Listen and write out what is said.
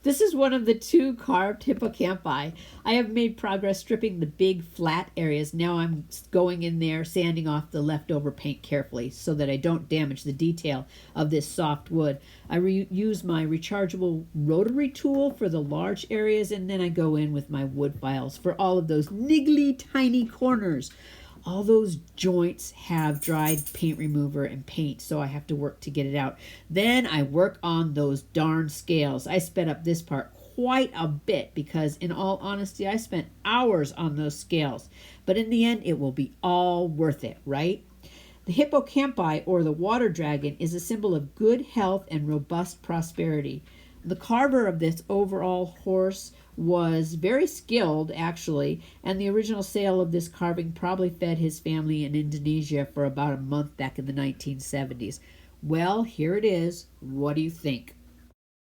This is one of the two carved hippocampi. I have made progress stripping the big flat areas. Now I'm going in there, sanding off the leftover paint carefully so that I don't damage the detail of this soft wood. I use my rechargeable rotary tool for the large areas, and then I go in with my wood files for all of those niggly tiny corners. All those joints have dried paint remover and paint, so I have to work to get it out. Then I work on those darn scales. I sped up this part quite a bit because, in all honesty, I spent hours on those scales. But in the end, it will be all worth it, right? The hippocampi, or the water dragon, is a symbol of good health and robust prosperity. The carver of this overall horse was very skilled, actually, and the original sale of this carving probably fed his family in Indonesia for about a month back in the 1970s. Well, here it is. What do you think?